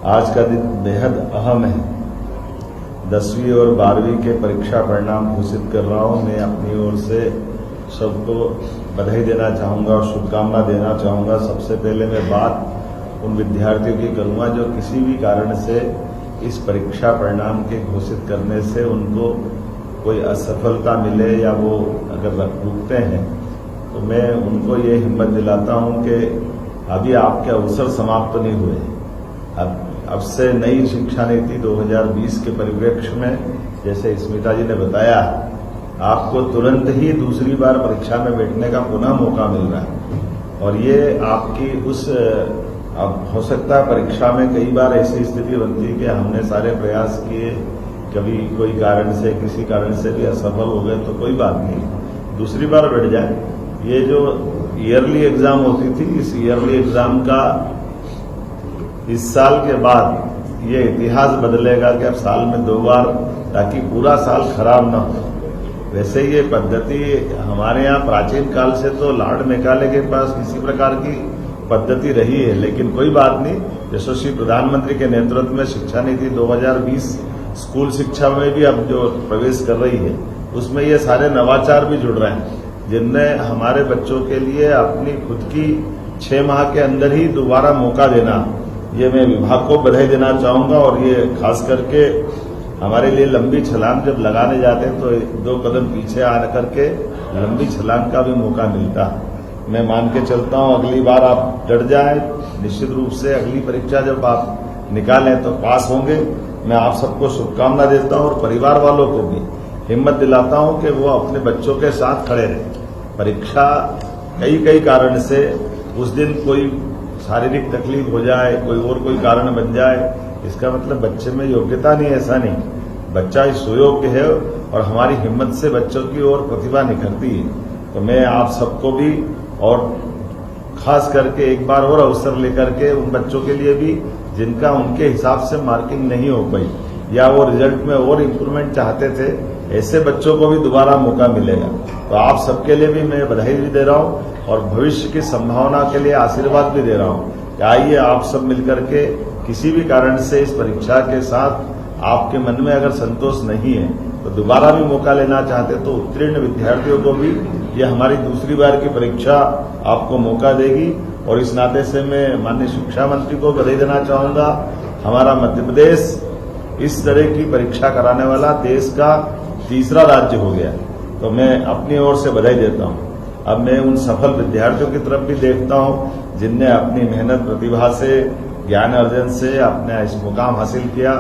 आज का दिन बेहद अहम है। 10वीं और 12वीं के परीक्षा परिणाम घोषित कर रहा हूं। मैं अपनी ओर से सबको बधाई देना चाहूँगा और शुभकामना देना चाहूँगा। सबसे पहले मैं बात उन विद्यार्थियों की करूँगा जो किसी भी कारण से इस परीक्षा परिणाम के घोषित करने से उनको कोई असफलता मिले या वो अगर रुकते हैं, तो मैं उनको ये हिम्मत दिलाता हूँ कि अभी आपके अवसर समाप्त नहीं हुए। अब से नई शिक्षा नीति 2020 के परिप्रेक्ष्य में, जैसे स्मिता जी ने बताया, आपको तुरंत ही दूसरी बार परीक्षा में बैठने का पुनः मौका मिल रहा है। और ये आपकी उस अब हो सकता है परीक्षा में कई बार ऐसी स्थिति बनती है कि हमने सारे प्रयास किए, कभी कोई कारण से किसी कारण से भी असफल हो गए, तो कोई बात नहीं, दूसरी बार बैठ जाए। ये जो ईयरली एग्जाम होती थी, इस ईयरली एग्जाम का इस साल के बाद ये इतिहास बदलेगा कि अब साल में 2 बार, ताकि पूरा साल खराब ना हो। वैसे ये पद्धति हमारे यहाँ प्राचीन काल से तो लॉर्ड मैकाले के पास किसी प्रकार की पद्धति रही है, लेकिन कोई बात नहीं। यशस्वी प्रधानमंत्री के नेतृत्व में शिक्षा नीति 2020 स्कूल शिक्षा में भी अब जो प्रवेश कर रही है, उसमें ये सारे नवाचार भी जुड़ रहे हैं, जिनमें हमारे बच्चों के लिए अपनी खुद की 6 माह के अंदर ही दोबारा मौका देना, ये मैं विभाग को बधाई देना चाहूंगा। और ये खास करके हमारे लिए लंबी छलांग जब लगाने जाते हैं तो 2 कदम पीछे आ करके लंबी छलांग का भी मौका मिलता है। मैं मान के चलता हूं अगली बार आप डट जाए, निश्चित रूप से अगली परीक्षा जब आप निकालें तो पास होंगे। मैं आप सबको शुभकामना देता हूं और परिवार वालों को भी हिम्मत दिलाता हूं कि वो अपने बच्चों के साथ खड़े रहें। परीक्षा कई कारण से उस दिन कोई शारीरिक तकलीफ हो जाए, कोई कारण बन जाए, इसका मतलब बच्चे में योग्यता नहीं, ऐसा नहीं। बच्चा इस सुयोग्य है और हमारी हिम्मत से बच्चों की ओर प्रतिभा निखरती है। तो मैं आप सबको भी और खास करके एक बार और अवसर लेकर के उन बच्चों के लिए भी जिनका उनके हिसाब से मार्किंग नहीं हो पाई या वो रिजल्ट में और इम्प्रूवमेंट चाहते थे, ऐसे बच्चों को भी दोबारा मौका मिलेगा। तो आप सबके लिए भी मैं बधाई भी दे रहा हूं और भविष्य की संभावना के लिए आशीर्वाद भी दे रहा हूं कि आइए आप सब मिलकर के किसी भी कारण से इस परीक्षा के साथ आपके मन में अगर संतोष नहीं है तो दोबारा भी मौका लेना चाहते तो उत्तीर्ण विद्यार्थियों को भी ये हमारी दूसरी बार की परीक्षा आपको मौका देगी। और इस नाते से मैं माननीय शिक्षा मंत्री को बधाई देना चाहूंगा। हमारा मध्य प्रदेश इस तरह की परीक्षा कराने वाला देश का तीसरा राज्य हो गया, तो मैं अपनी ओर से बधाई देता हूं। अब मैं उन सफल विद्यार्थियों की तरफ भी देखता हूं जिनने अपनी मेहनत प्रतिभा से, ज्ञान अर्जन से अपने इस मुकाम हासिल किया।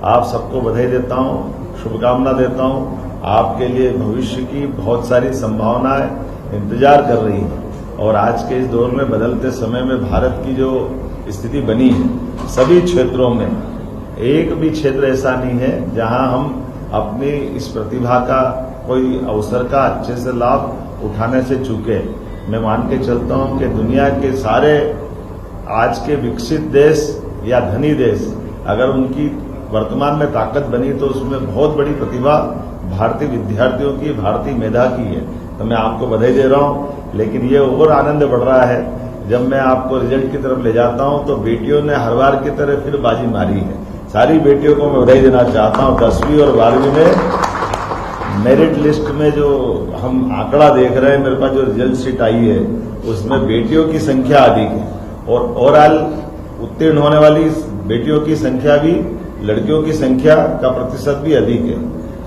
आप सबको बधाई देता हूं, शुभकामना देता हूं। आपके लिए भविष्य की बहुत सारी संभावनाएं इंतजार कर रही हैं और आज के इस दौर में बदलते समय में भारत की जो स्थिति बनी है, सभी क्षेत्रों में एक भी क्षेत्र ऐसा नहीं है जहां हम अपनी इस प्रतिभा का, कोई अवसर का अच्छे से लाभ उठाने से चूके। मैं मान के चलता हूं कि दुनिया के सारे आज के विकसित देश या धनी देश अगर उनकी वर्तमान में ताकत बनी तो उसमें बहुत बड़ी प्रतिभा भारतीय विद्यार्थियों की, भारतीय मेधा की है। तो मैं आपको बधाई दे रहा हूं। लेकिन ये और आनंद बढ़ रहा है जब मैं आपको रिजल्ट की तरफ ले जाता हूं तो बेटियों ने हर बार की तरह फिर बाजी मारी है। सारी बेटियों को मैं बधाई देना चाहता हूं। 10वीं और 12वीं में मेरिट लिस्ट में जो हम आंकड़ा देख रहे हैं, मेरे पास जो रिजल्ट शीट आई है उसमें बेटियों की संख्या अधिक है और ओवरऑल उत्तीर्ण होने वाली बेटियों की संख्या भी, लड़कियों की संख्या का प्रतिशत भी अधिक है।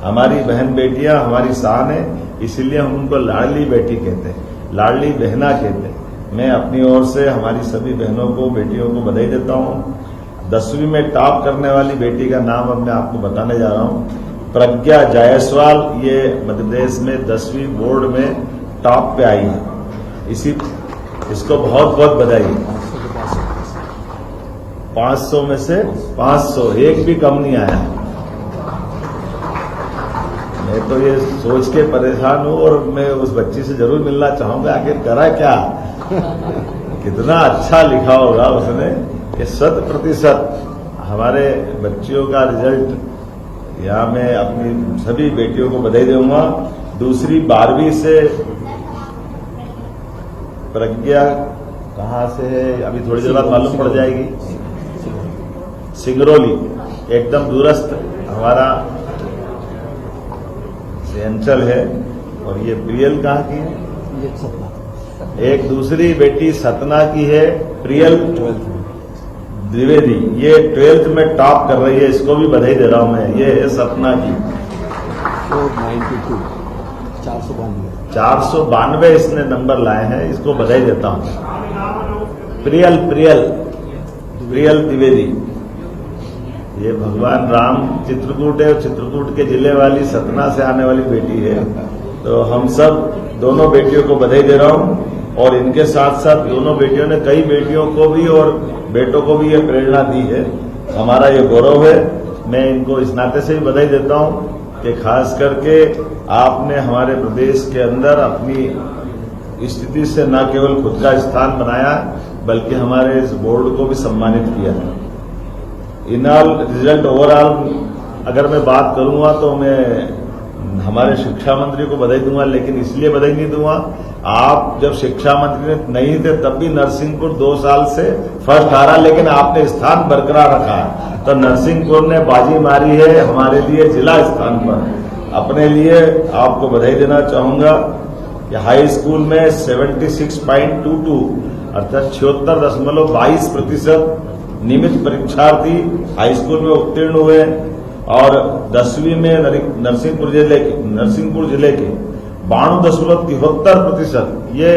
हमारी बहन बेटियां हमारी शान है, इसीलिए हम उनको लाडली बेटी कहते हैं, लाडली बहना कहते हैं। मैं अपनी ओर से हमारी सभी बहनों को, बेटियों को बधाई देता हूं। 10वीं में टॉप करने वाली बेटी का नाम अब मैं आपको बताने जा रहा हूं, प्रज्ञा जायसवाल। ये मध्य प्रदेश में 10वीं बोर्ड में टॉप पे आई है। इसको बहुत बहुत बधाई। 500 में से 500, एक भी कम नहीं आया। मैं तो ये सोच के परेशान हूं और मैं उस बच्ची से जरूर मिलना चाहूंगा, आखिर करा क्या, कितना अच्छा लिखा होगा उसने कि 100% हमारे बच्चियों का रिजल्ट। यहाँ मैं अपनी सभी बेटियों को बधाई दूंगा। दूसरी 12वीं से प्रज्ञा कहाँ से है अभी थोड़ी देर बाद मालूम पड़ जाएगी। सिंगरौली एकदम दूरस्थ हमारा अंचल है। और ये प्रियल कहाँ की है? एक दूसरी बेटी सतना की है, प्रियल द्विवेदी, ये 12th में टॉप कर रही है, इसको भी बधाई दे रहा हूं मैं। ये है सतना की 492 इसने नंबर लाए हैं, इसको बधाई देता हूं। प्रियल द्विवेदी, ये भगवान राम चित्रकूट है, चित्रकूट के जिले वाली सतना से आने वाली बेटी है। तो हम सब दोनों बेटियों को बधाई दे रहा हूं। और इनके साथ साथ दोनों बेटियों ने कई बेटियों को भी और बेटों को भी ये प्रेरणा दी है। हमारा ये गौरव है। मैं इनको इस नाते से भी बधाई देता हूं कि खास करके आपने हमारे प्रदेश के अंदर अपनी स्थिति से न केवल खुद का स्थान बनाया, बल्कि हमारे इस बोर्ड को भी सम्मानित किया है। इनऑल रिजल्ट ओवरऑल अगर मैं बात करूंगा तो मैं हमारे शिक्षा मंत्री को बधाई दूंगा, लेकिन इसलिए बधाई नहीं दूंगा, आप जब शिक्षा मंत्री नहीं थे तब भी नरसिंहपुर 2 साल से फर्स्ट आ रहा, लेकिन आपने स्थान बरकरार रखा है। तो नरसिंहपुर ने बाजी मारी है हमारे लिए जिला स्थान पर। अपने लिए आपको बधाई देना चाहूंगा कि हाई स्कूल में 76.22 अर्थात 76.22% नियमित परीक्षार्थी हाई स्कूल में उत्तीर्ण हुए। और 10वीं में नरसिंहपुर जिले के 92.73%, ये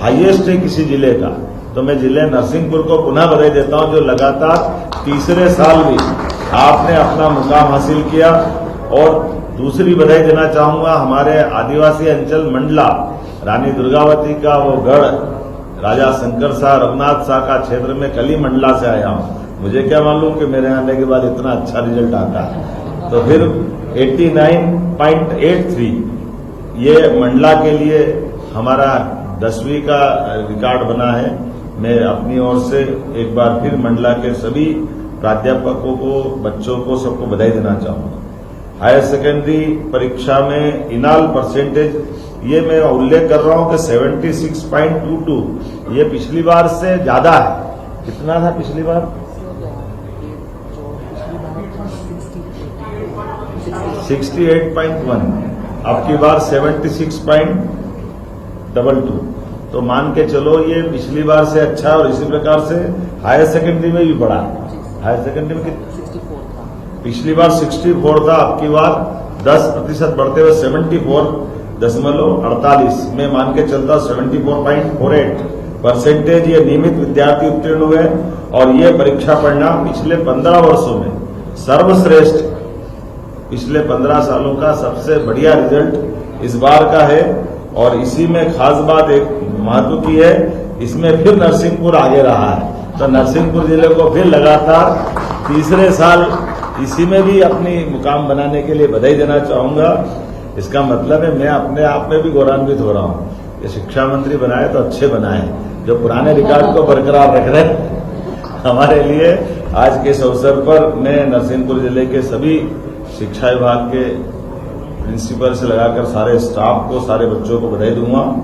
हाईएस्ट है किसी जिले का। तो मैं जिले नरसिंहपुर को पुनः बधाई देता हूं, जो लगातार तीसरे साल भी आपने अपना मुकाम हासिल किया। और दूसरी बधाई देना चाहूंगा हमारे आदिवासी अंचल मंडला रानी दुर्गावती का वो गढ़ राजा शंकर शाह रघुनाथ शाह का क्षेत्र में कली मंडला से आया हूं। मुझे क्या मालूम कि मेरे आने के बाद इतना अच्छा रिजल्ट आता है। तो फिर 89.83 ये मंडला के लिए हमारा 10वीं का रिकॉर्ड बना है। मैं अपनी ओर से एक बार फिर मंडला के सभी प्राध्यापकों को, बच्चों को, सबको बधाई देना चाहूंगा। हायर सेकेंडरी परीक्षा में इनाल परसेंटेज ये मैं उल्लेख कर रहा हूं कि 76.22, ये पिछली बार से ज्यादा है। कितना था पिछली बार? 68.1, अब की बार 76.22। तो मान के चलो ये पिछली बार से अच्छा। और इसी प्रकार से हायर सेकेंडरी में भी बढ़ा। हायर सेकेंडरी में पिछली बार 64 था, अब की बार 10% बढ़ते हुए 74.48 में मान के चलता 74.48% ये नियमित विद्यार्थी उत्तीर्ण हुए। और ये परीक्षा परिणाम पिछले 15 वर्षों में सर्वश्रेष्ठ, पिछले 15 सालों का सबसे बढ़िया रिजल्ट इस बार का है। और इसी में खास बात एक महत्व की है, इसमें फिर नरसिंहपुर आगे रहा है। तो नरसिंहपुर जिले को फिर लगातार तीसरे साल इसी में भी अपनी मुकाम बनाने के लिए बधाई देना चाहूंगा। इसका मतलब है मैं अपने आप में भी गौरवान्वित हो रहा हूं कि शिक्षा मंत्री बनाए तो अच्छे बनाए, जो पुराने रिकॉर्ड को बरकरार रख रहे हैं। हमारे लिए आज के इस अवसर पर मैं नरसिंहपुर जिले के सभी शिक्षा विभाग के प्रिंसिपल से लगाकर सारे स्टाफ को, सारे बच्चों को बधाई दूंगा।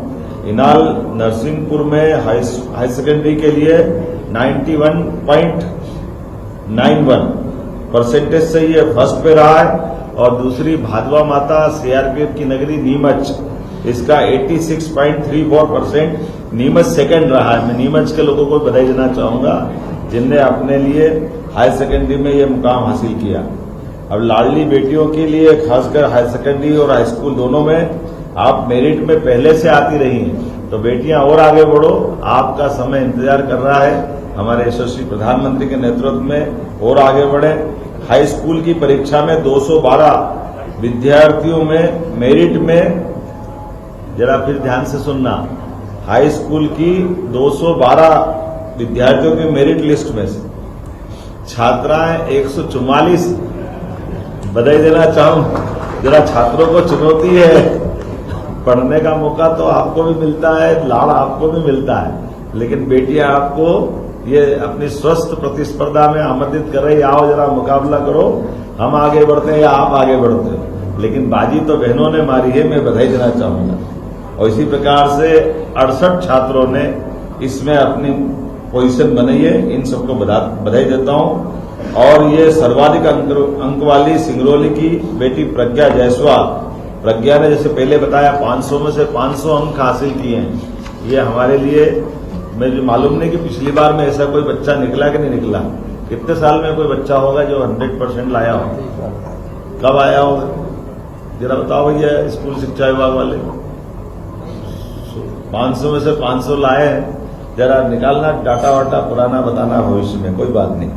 इनाल नरसिंहपुर में हाई सेकेंडरी के लिए 91.91% से ये फर्स्ट पे रहा है। और दूसरी भादवा माता सीआरपीएफ की नगरी नीमच, इसका 86.34%, नीमच सेकंड रहा है। मैं नीमच के लोगों को बधाई देना चाहूंगा जिनने अपने लिए हायर सेकेंडरी में ये मुकाम हासिल किया। अब लाडली बेटियों के लिए खासकर हायर सेकेंडरी और हाई स्कूल दोनों में आप मेरिट में पहले से आती रही हैं, तो बेटियां और आगे बढ़ो, आपका समय इंतजार कर रहा है। हमारे यशस्वी प्रधानमंत्री के नेतृत्व में और आगे बढ़े। हाई स्कूल की परीक्षा में 212 विद्यार्थियों में मेरिट में, जरा फिर ध्यान से सुनना, हाई स्कूल की 212 विद्यार्थियों की मेरिट लिस्ट में से छात्राएं 144, बधाई देना चाहूं। जरा छात्रों को चुनौती है, पढ़ने का मौका तो आपको भी मिलता है, लाड़ आपको भी मिलता है, लेकिन बेटियां आपको ये अपनी स्वस्थ प्रतिस्पर्धा में आमंत्रित कर रही, आओ जरा मुकाबला करो, हम आगे बढ़ते हैं या आप आगे बढ़ते हो। लेकिन बाजी तो बहनों ने मारी है, मैं बधाई देना चाहूंगा। और इसी प्रकार से 68 छात्रों ने इसमें अपनी पोजीशन बनाई है, इन सबको बधाई देता हूं। और ये सर्वाधिक अंक वाली सिंगरौली की बेटी प्रज्ञा जायसवाल, प्रज्ञा ने जैसे पहले बताया 500 में से 500 अंक हासिल किए हैं। ये हमारे लिए मुझे मालूम नहीं कि पिछली बार में ऐसा कोई बच्चा निकला कि नहीं निकला। कितने साल में कोई बच्चा होगा जो 100% लाया हो? कब आया होगा जरा बताओ भैया स्कूल शिक्षा विभाग वाले। 500 में से 500 लाए हैं, जरा निकालना डाटा वाटा पुराना बताना भविष्य में, कोई बात नहीं।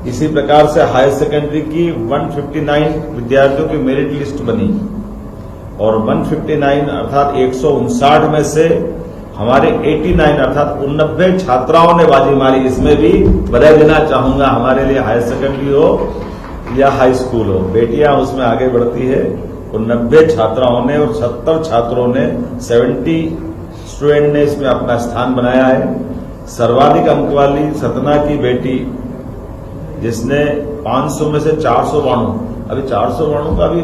इसी प्रकार से हायर सेकेंडरी की 159 विद्यार्थियों की मेरिट लिस्ट बनी और 159 अर्थात 159 में से हमारे 89 अर्थात 89 छात्राओं ने बाजी मारी। इसमें भी बधाई देना चाहूंगा, हमारे लिए हायर सेकेंडरी हो या हाई स्कूल हो, बेटियां उसमें आगे बढ़ती है। 89 छात्राओं ने और 70 छात्रों ने 70 स्टूडेंट ने इसमें अपना स्थान बनाया है। सर्वाधिक अंक वाली सतना की बेटी जिसने 500 में से 492, अभी 492 का भी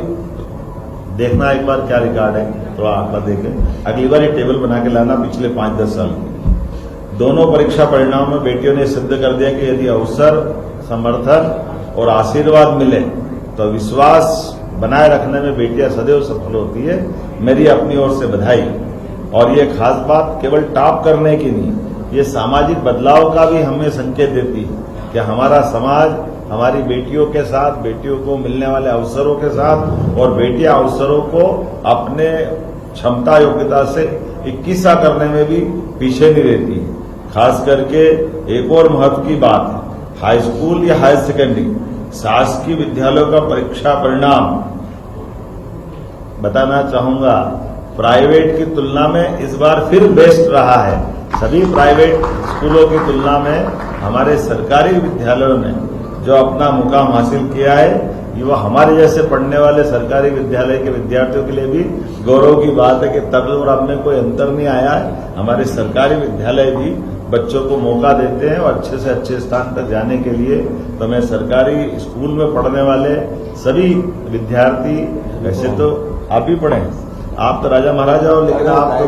देखना एक बार क्या रिकॉर्ड है, थोड़ा आंकड़ा देखें। अगली बार ये टेबल बना के लाना पिछले 5-10 साल की। दोनों परीक्षा परिणाम में बेटियों ने सिद्ध कर दिया कि यदि अवसर, समर्थन और आशीर्वाद मिले तो विश्वास बनाए रखने में बेटियां सदैव सफल होती है। मेरी अपनी ओर से बधाई। और ये खास बात केवल टॉप करने की नहीं, ये सामाजिक बदलाव का भी हमें संकेत देती है कि हमारा समाज हमारी बेटियों के साथ, बेटियों को मिलने वाले अवसरों के साथ और बेटियां अवसरों को अपने क्षमता योग्यता से 21 करने में भी पीछे नहीं रहती। खास करके एक और महत्व की बात है, हाई स्कूल या हायर सेकेंडरी शासकीय विद्यालयों का परीक्षा परिणाम बताना चाहूंगा प्राइवेट की तुलना में इस बार फिर बेस्ट रहा है। सभी प्राइवेट स्कूलों की तुलना में हमारे सरकारी विद्यालयों ने जो अपना मुकाम हासिल किया है, ये वो हमारे जैसे पढ़ने वाले सरकारी विद्यालय के विद्यार्थियों के लिए भी गौरव की बात है कि तब और अब में कोई अंतर नहीं आया है। हमारे सरकारी विद्यालय भी बच्चों को मौका देते हैं और अच्छे से अच्छे स्थान तक जाने के लिए। तो मैं सरकारी स्कूल में पढ़ने वाले सभी विद्यार्थी, वैसे तो आप भी पढ़े, आप तो राजा महाराजा हो, लेकिन आप तो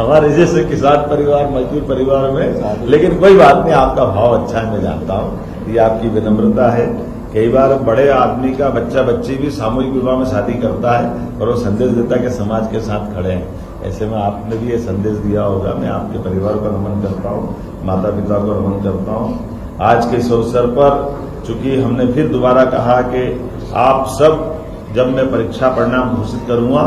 हमारे जैसे किसान परिवार, मजदूर परिवार में, लेकिन कोई बात नहीं, आपका भाव अच्छा है, मैं जानता हूं। ये आपकी विनम्रता है। कई बार बड़े आदमी का बच्चा बच्ची भी सामूहिक विवाह में शादी करता है और वो संदेश देता है कि समाज के साथ खड़े हैं। ऐसे में आपने भी ये संदेश दिया होगा। मैं आपके परिवार को नमन करता हूँ, माता पिता को नमन करता हूँ। आज के इस अवसर पर चूंकि हमने फिर दोबारा कहा कि आप सब, जब मैं परीक्षा परिणाम घोषित करूंगा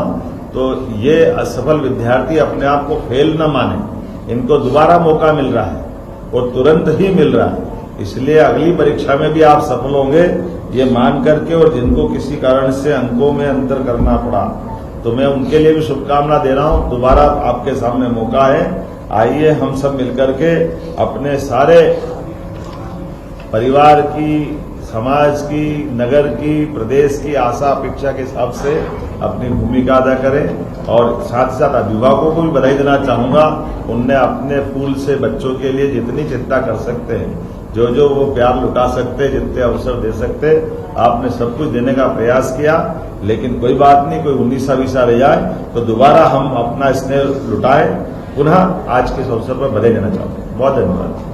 तो ये असफल विद्यार्थी अपने आप को फेल न माने। इनको दोबारा मौका मिल रहा है और तुरंत ही मिल रहा है, इसलिए अगली परीक्षा में भी आप सफल होंगे ये मान करके। और जिनको किसी कारण से अंकों में अंतर करना पड़ा तो मैं उनके लिए भी शुभकामना दे रहा हूं। दोबारा आपके सामने मौका है, आइए हम सब मिलकर के अपने सारे परिवार की, समाज की, नगर की, प्रदेश की आशा अपेक्षा के हिसाब से अपनी भूमिका अदा करें। और साथ ही साथ अभिभावकों को भी बधाई देना चाहूंगा, उनने अपने फूल से बच्चों के लिए जितनी चिंता कर सकते हैं, जो जो वो प्यार लुटा सकते, जितने अवसर दे सकते, आपने सब कुछ देने का प्रयास किया। लेकिन कोई बात नहीं, कोई 19-20 रह जाए तो दोबारा हम अपना स्नेह लुटाएं। पुनः आज के इस अवसर पर बधाई देना चाहूंगा। बहुत धन्यवाद।